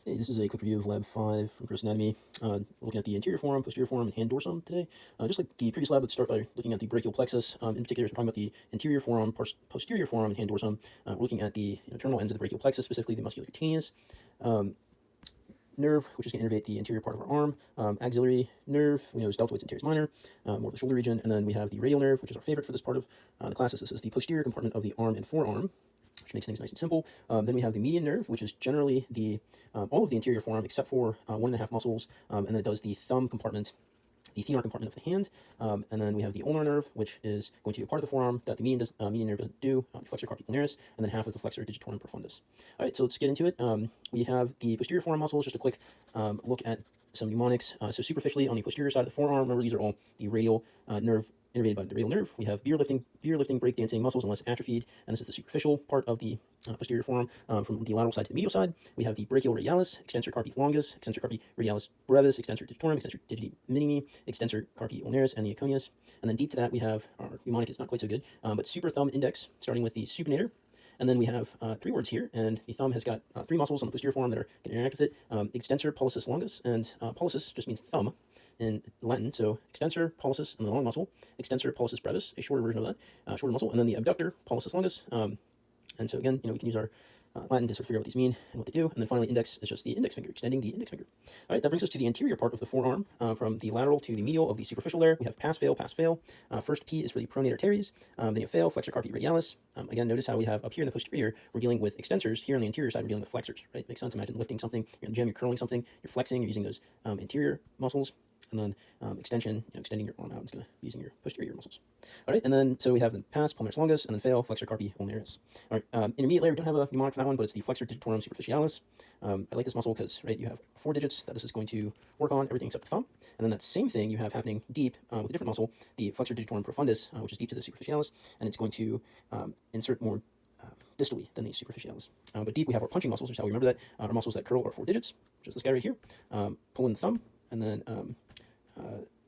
Hey, this is a quick review of Lab 5 from Gross Anatomy. We're looking at the anterior forearm, posterior forearm, and hand dorsum today. Just like the previous lab, let's start by looking at the brachial plexus. In particular, we're talking about the anterior forearm, posterior forearm, and hand dorsum. We're looking at the terminal ends of the brachial plexus, specifically the musculocutaneous nerve, which is going to innervate the anterior part of our arm. Axillary nerve, we know is deltoids and teres minor, more of the shoulder region. And then we have the radial nerve, which is our favorite for this part of the classes. This is the posterior compartment of the arm and forearm, which makes things nice and simple. Then we have the median nerve, which is generally the all of the anterior forearm except for 1.5 muscles, and then it does the thumb compartment, the thenar compartment of the hand, and then we have the ulnar nerve, which is going to be a part of the forearm that the median nerve doesn't do, the flexor carpi ulnaris, and then half of the flexor digitorum profundus. All right, so let's get into it. We have the posterior forearm muscles. Just a quick look at some mnemonics. So superficially on the posterior side of the forearm, remember these are all the radial nerve innervated by the radial nerve. We have beer lifting, breakdancing muscles unless atrophied, and this is the superficial part of the posterior forearm. From the lateral side to the medial side, we have the brachial radialis, extensor carpi longus, extensor carpi radialis brevis, extensor digitorum, extensor digiti minimi, extensor carpi ulnaris, and the aconius. And then deep to that, we have our mnemonic is not quite so good, but super thumb index, starting with the supinator. And then we have 3 words here, and the thumb has got 3 muscles on the posterior forearm that are going to interact with it. Extensor pollicis longus, and pollicis just means thumb in Latin, so extensor pollicis and the long muscle, extensor pollicis brevis, a shorter version of that, shorter muscle, and then the abductor pollicis longus. And so again, we can use our Latin to sort of figure out what these mean and what they do. And then finally, index is just the index finger, extending the index finger. All right, that brings us to the anterior part of the forearm. From the lateral to the medial of the superficial layer, we have pass, fail, pass, fail. First P is for the pronator teres. Then you have fail, flexor carpi radialis. Again, notice how we have up here in the posterior, we're dealing with extensors. Here on the anterior side, we're dealing with flexors, right? Makes sense. Imagine lifting something, you're in the gym, you're curling something, you're flexing, you're using those anterior muscles. And then extension, extending your arm out, it's going to be using your posterior muscles. All right, and then so we have the pass, palmaris longus, and then fail, flexor carpi ulnaris. All right, intermediate layer, we don't have a mnemonic for that one, but it's the flexor digitorum superficialis. I like this muscle because, right, you have 4 digits that this is going to work on, everything except the thumb. And then that same thing you have happening deep with a different muscle, the flexor digitorum profundus, which is deep to the superficialis, and it's going to insert more distally than the superficialis. But deep, we have our punching muscles, which is how we remember that. Our muscles that curl are 4 digits, which is this guy right here. Pull in the thumb, and then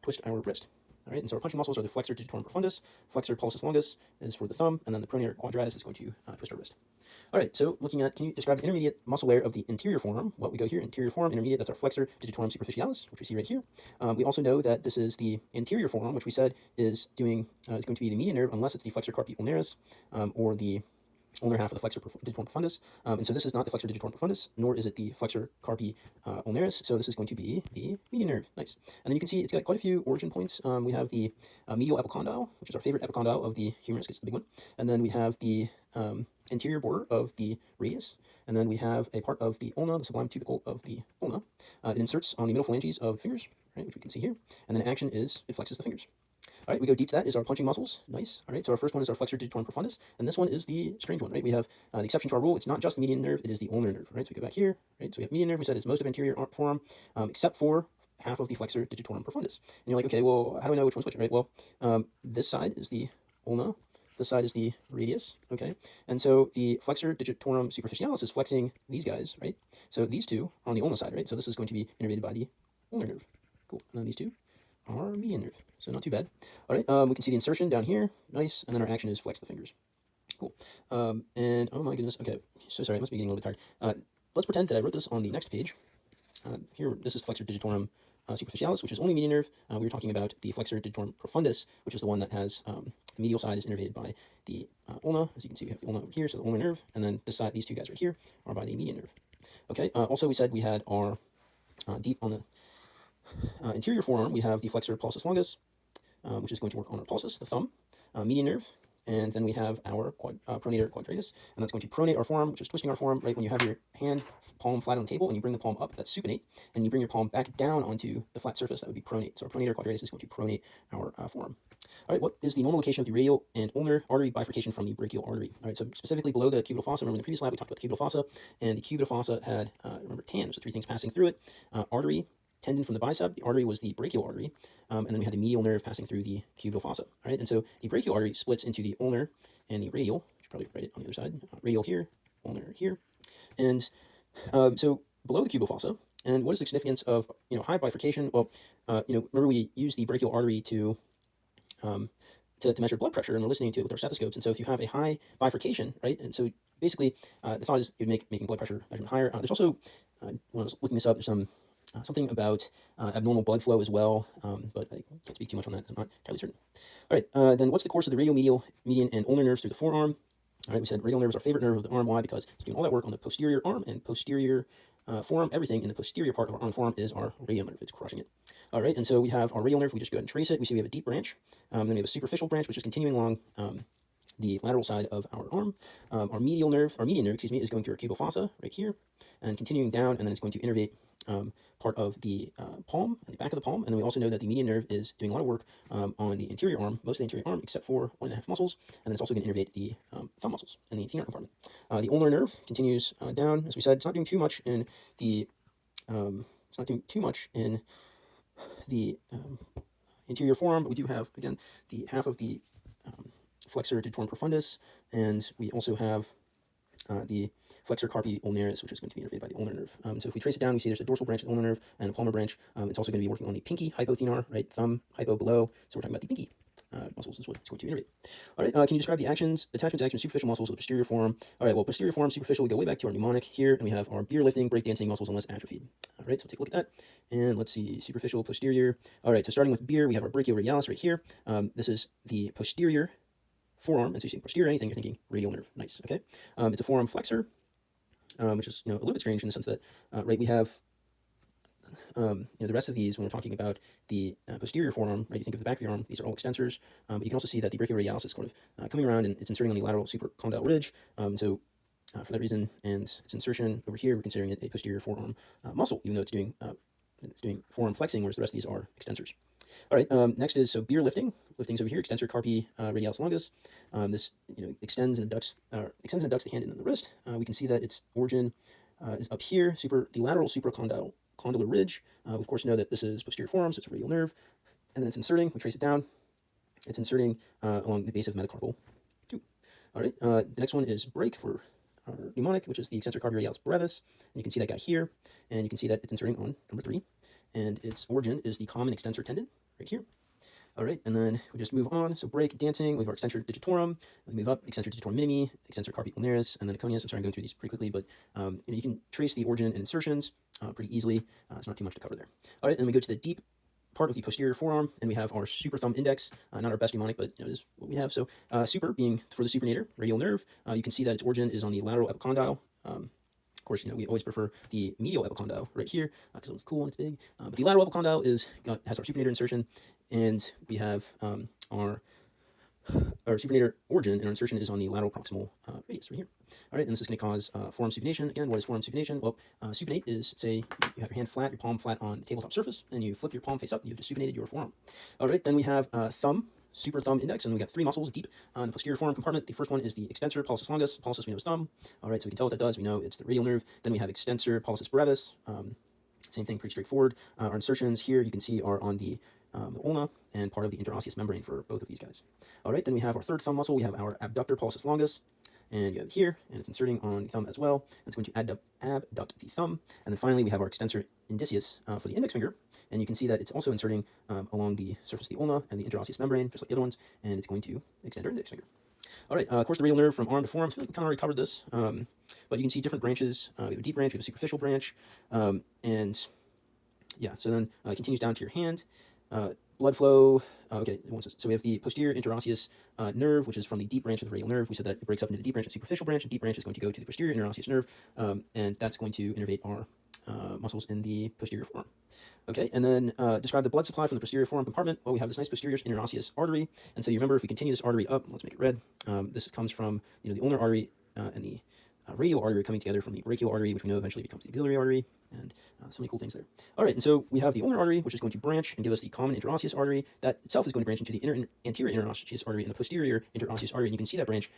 twist our wrist. All right, and so our punching muscles are the flexor digitorum profundus, flexor pollicis longus is for the thumb, and then the pronator quadratus is going to twist our wrist. All right, so looking at, can you describe the intermediate muscle layer of the interior forearm? Well, we go here, interior forearm, intermediate, that's our flexor digitorum superficialis, which we see right here. We also know that this is the anterior forearm, which we said is going to be the median nerve, unless it's the flexor carpi ulnaris, or the ulnar half of the flexor digitorum profundus. And so this is not the flexor digitorum profundus, nor is it the flexor carpi ulnaris. So this is going to be the median nerve. Nice. And then you can see it's got quite a few origin points. We have the medial epicondyle, which is our favorite epicondyle of the humerus, it's the big one. And then we have the anterior border of the radius. And then we have a part of the ulna, the sublime tubercle of the ulna. It inserts on the middle phalanges of the fingers, right, which we can see here. And then action is it flexes the fingers. All right, we go deep to that is our punching muscles. Nice. All right, so our first one is our flexor digitorum profundus, and this one is the strange one, right? We have the exception to our rule. It's not just the median nerve, it is the ulnar nerve, right? So we go back here, right? So we have median nerve, we said is most of anterior forearm, except for half of the flexor digitorum profundus. And you're like, okay, well, how do I know which one's which, right? Well, this side is the ulna, this side is the radius, okay? And so the flexor digitorum superficialis is flexing these guys, right? So these two are on the ulna side, right? So this is going to be innervated by the ulnar nerve. Cool. And then these two our median nerve, so not too bad. All right, we can see the insertion down here, nice, and then our action is flex the fingers. Cool. And oh my goodness, okay, so sorry, I must be getting a little bit tired. Let's pretend that I wrote this on the next page. Here, this is flexor digitorum superficialis, which is only median nerve. We were talking about the flexor digitorum profundus, which is the one that has the medial side is innervated by the ulna. As you can see, we have the ulna over here, so the ulnar nerve, and then this side, these two guys right here, are by the median nerve. Okay. Also, we said we had our deep on the anterior forearm, we have the flexor pollicis longus, which is going to work on our pollicis, the thumb, median nerve, and then we have our pronator quadratus, and that's going to pronate our forearm, which is twisting our forearm, right? When you have your hand palm flat on the table and you bring the palm up, that's supinate, and you bring your palm back down onto the flat surface, that would be pronate. So our pronator quadratus is going to pronate our forearm. All right, what is the normal location of the radial and ulnar artery bifurcation from the brachial artery? All right, so specifically below the cubital fossa, remember in the previous lab we talked about the cubital fossa, and the cubital fossa had, remember, tan, so 3 things passing through it, artery, tendon from the bicep, the artery was the brachial artery, and then we had the medial nerve passing through the cubital fossa, all right? And so the brachial artery splits into the ulnar and the radial. I should probably write it on the other side, radial here, ulnar here. And so below the cubital fossa, and what is the significance of, high bifurcation? Well, remember we use the brachial artery to measure blood pressure, and we're listening to it with our stethoscopes. And so if you have a high bifurcation, right, and so basically the thought is it would make making blood pressure measurement higher. There's also when I was looking this up, there's some something about abnormal blood flow as well, but I can't speak too much on that, so I'm not entirely certain. All right, then what's the course of the radial, medial, median, and ulnar nerves through the forearm? All right, we said radial nerve is our favorite nerve of the arm. Why? Because it's doing all that work on the posterior arm and posterior forearm. Everything in the posterior part of our arm forearm is our radial nerve. It's crushing it. All right, and so we have our radial nerve. We just go ahead and trace it. We see we have a deep branch. Then we have a superficial branch, which is continuing along the lateral side of our arm. Our median nerve, excuse me, is going through our cubal fossa right here, and continuing down, and then it's going to innervate part of the palm, and the back of the palm. And then we also know that the median nerve is doing a lot of work on the anterior arm, most of the anterior arm, except for 1.5 muscles, and then it's also going to innervate the thumb muscles in the thenar compartment. The ulnar nerve continues down, as we said. It's not doing too much in the anterior forearm, but we do have, again, the half of the flexor digitorum profundus, and we also have the flexor carpi ulnaris, which is going to be innervated by the ulnar nerve. So if we trace it down, we see there's a dorsal branch of the ulnar nerve and a palmar branch. It's also going to be working on the pinky hypothenar, right? Thumb, hypo, below. So we're talking about the pinky muscles is what it's going to innervate. All right, can you describe the actions, attachments, actions, superficial muscles of the posterior forearm? All right, well, posterior forearm, superficial, we go way back to our mnemonic here, and we have our beer lifting, breakdancing muscles unless atrophied. All right, so take a look at that, and let's see, superficial, posterior. All right, so starting with beer, we have our brachioradialis right here. This is the posterior forearm, and so you see posterior anything, you're thinking radial nerve. Nice, okay? It's a forearm flexor, which is a little bit strange in the sense that right, we have the rest of these when we're talking about the posterior forearm, right? You think of the back of your arm; these are all extensors, but you can also see that the brachioradialis is sort of coming around and it's inserting on the lateral supracondyle ridge. So for that reason, and its insertion over here, we're considering it a posterior forearm muscle, even though it's doing forearm flexing, whereas the rest of these are extensors. All right, next is, so beer lifting. Lifting's over here, extensor carpi radialis longus. This extends and adducts the hand and the wrist. We can see that its origin is up here, the lateral supracondylar ridge. We of course know that this is posterior forearm, so it's a radial nerve. And then it's inserting, we trace it down, it's inserting along the base of metacarpal 2. All right, the next one is break for our mnemonic, which is the extensor carpi radialis brevis. And you can see that guy here, and you can see that it's inserting on number 3. And its origin is the common extensor tendon right here. All right, and then we just move on. So break, dancing, we have our extensor digitorum. We move up, extensor digitorum minimi, extensor carpi ulnaris, and then aconius. I'm sorry, I'm going through these pretty quickly, but you can trace the origin and insertions pretty easily. It's not too much to cover there. All right, and then we go to the deep part of the posterior forearm, and we have our super thumb index, not our best mnemonic, but it is what we have. So super being for the supinator, radial nerve. You can see that its origin is on the lateral epicondyle. Of course, we always prefer the medial epicondyle right here because it's cool and it's big. But the lateral epicondyle has our supinator insertion, and we have our supinator origin, and our insertion is on the lateral proximal radius right here. All right, and this is going to cause forearm supination. Again, what is forearm supination? Well, supinate is, say, you have your hand flat, your palm flat on the tabletop surface, and you flip your palm face up, you've just supinated your forearm. All right, then we have thumb, super thumb index, and we got 3 muscles deep in the posterior forearm compartment. The first one is the extensor pollicis longus. Pollicis we know is thumb. All right, so we can tell what that does. We know it's the radial nerve. Then we have extensor pollicis brevis. Same thing, pretty straightforward. Our insertions here you can see are on the ulna and part of the interosseous membrane for both of these guys. All right, then we have our third thumb muscle. We have our abductor pollicis longus, and you have it here, and it's inserting on the thumb as well. And it's going to abduct the thumb. And then finally, we have our extensor indicius for the index finger, and you can see that it's also inserting along the surface of the ulna and the interosseous membrane, just like the other ones, and it's going to extend our index finger. All right, of course, the radial nerve from arm to forearm. I feel like we kind of already covered this, but you can see different branches. We have a deep branch, we have a superficial branch, and yeah, so then it continues down to your hand. Blood flow, okay, so we have the posterior interosseous nerve, which is from the deep branch of the radial nerve. We said that it breaks up into the deep branch and superficial branch. The deep branch is going to go to the posterior interosseous nerve, and that's going to innervate our muscles in the posterior forearm. Okay, and then describe the blood supply from the posterior forearm compartment. Well, we have this nice posterior interosseous artery, and so you remember if we continue this artery up, let's make it red, this comes from the ulnar artery and the radial artery coming together from the brachial artery, which we know eventually becomes the axillary artery, and so many cool things there. All right, and so we have the ulnar artery, which is going to branch and give us the common interosseous artery. That itself is going to branch into the anterior interosseous artery and the posterior interosseous artery, and you can see that branch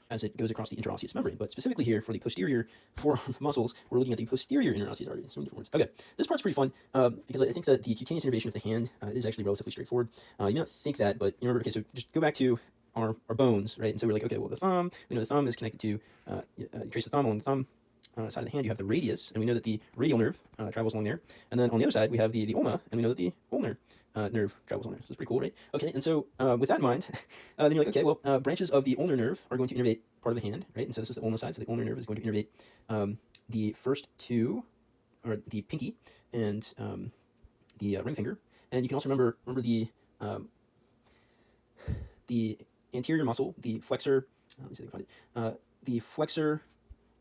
as it goes across the interosseous membrane. But specifically here, for the posterior forearm muscles, we're looking at the posterior interosseous artery. So many different words. Okay, this part's pretty fun because I think that the cutaneous innervation of the hand is actually relatively straightforward. You may not think that, but you remember, okay, so just go back to our bones, right? And so we're like, okay, well, the thumb, we know the thumb is connected to, you trace the thumb along the thumb side of the hand, you have the radius, and we know that the radial nerve travels along there. And then on the other side, we have the ulna, and we know that the ulnar nerve travels along there. So it's pretty cool, right? Okay, and so with that in mind, then you're like, okay, well, branches of the ulnar nerve are going to innervate part of the hand, right? And so this is the ulna side, so the ulnar nerve is going to innervate the first two are the pinky and the ring finger, and you can also remember the anterior muscle, the flexor. Let me see if I can find it. The flexor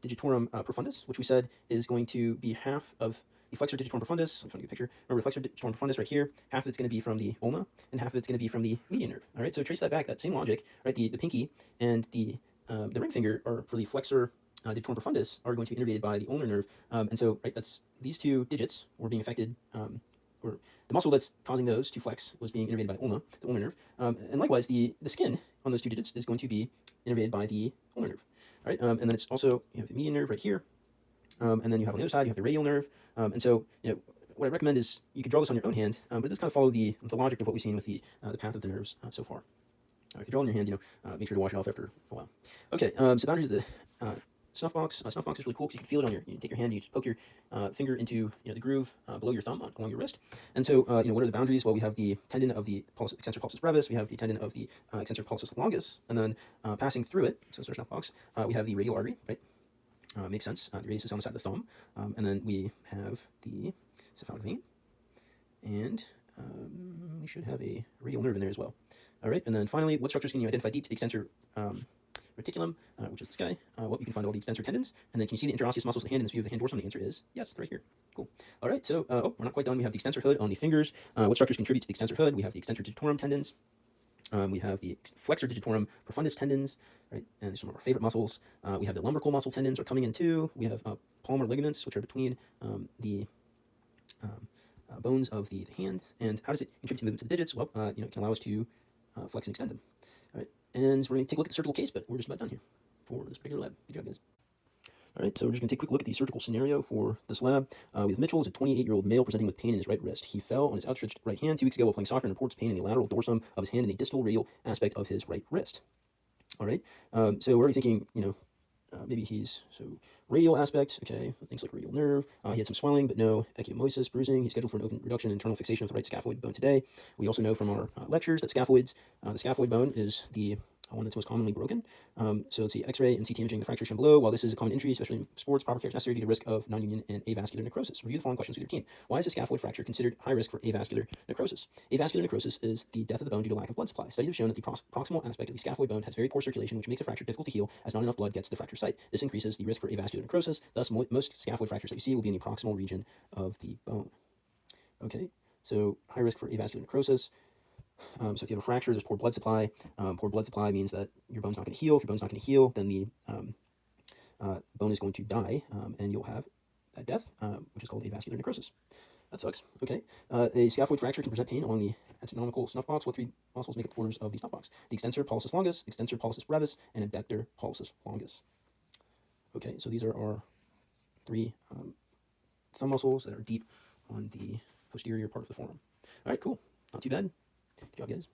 digitorum profundus, which we said is going to be half of the flexor digitorum profundus. I'm trying to get a picture. Remember, flexor digitorum profundus right here. Half of it's going to be from the ulna, and half of it's going to be from the median nerve. All right, so trace that back. That same logic, right? The pinky and the ring finger are for the flexor digitorum profundus are going to be innervated by the ulnar nerve, and so right, that's these two digits were being affected. Or the muscle that's causing those to flex was being innervated by ulna, the ulnar nerve, and likewise the skin on those two digits is going to be innervated by the ulnar nerve. All right, and then it's also, you have the median nerve right here, and then you have on the other side you have the radial nerve, and so what I recommend is you could draw this on your own hand, but just kind of follow the logic of what we've seen with the path of the nerves so far. If you draw on your hand, make sure to wash it off after a while. Okay, so boundaries of the snuff box. Snuff box is really cool because you can feel it on your. You take your hand, you just poke your finger into the groove below your thumb along your wrist. And so what are the boundaries? Well, we have the tendon of the extensor pulsus brevis. We have the tendon of the extensor pulsus longus, and then passing through it. So it's our snuff box. We have the radial artery, right? Makes sense. The radius is on the side of the thumb, and then we have the cephalic vein, and we should have a radial nerve in there as well. All right, and then finally, what structures can you identify deep to the extensor reticulum, which is this guy? Well, you can find all the extensor tendons, and then can you see the interosseous muscles of the hand in this view of the hand dorsum? The answer is yes, right here. Cool. All right, so we're not quite done. We have the extensor hood on the fingers. What structures contribute to the extensor hood? We have the extensor digitorum tendons. We have the flexor digitorum profundus tendons, right? And these are some of our favorite muscles. We have the lumbrical muscle tendons are coming in too. We have palmar ligaments, which are between the bones of the hand. And how does it contribute to movement to the digits? Well, it can allow us to flex and extend them. All right, and we're going to take a look at the surgical case, but we're just about done here for this particular lab. Good job, guys. All right, so we're just going to take a quick look at the surgical scenario for this lab. With Mitchell, is a 28-year-old male presenting with pain in his right wrist. He fell on his outstretched right hand 2 weeks ago while playing soccer and reports pain in the lateral dorsum of his hand and the distal radial aspect of his right wrist. All right, so we're already thinking, maybe he's, radial aspect, okay, things like radial nerve. He had some swelling, but no ecchymosis, bruising. He's scheduled for an open reduction and internal fixation of the right scaphoid bone today. We also know from our lectures that scaphoids, the scaphoid bone is the one that's most commonly broken. So let's see, X-ray and CT imaging the fracture shown below. While this is a common injury, especially in sports, proper care is necessary due to risk of non-union and avascular necrosis. Review the following questions with your team. Why is a scaphoid fracture considered high risk for avascular necrosis? Avascular necrosis is the death of the bone due to lack of blood supply. Studies have shown that the proximal aspect of the scaphoid bone has very poor circulation, which makes a fracture difficult to heal as not enough blood gets to the fracture site. This increases the risk for avascular necrosis. Thus, most scaphoid fractures that you see will be in the proximal region of the bone. Okay, so high risk for avascular necrosis. So if you have a fracture, there's poor blood supply. Poor blood supply means that your bone's not going to heal. If your bone's not going to heal, then the bone is going to die, and you'll have that death, which is called avascular necrosis. That sucks. Okay. A scaphoid fracture can present pain along the anatomical snuff box. What 3 muscles make up the borders of the snuff box? The extensor pollicis longus, extensor pollicis brevis, and abductor pollicis longus. Okay, so these are our 3 thumb muscles that are deep on the posterior part of the forearm. All right, cool. Not too bad. Good job, guys.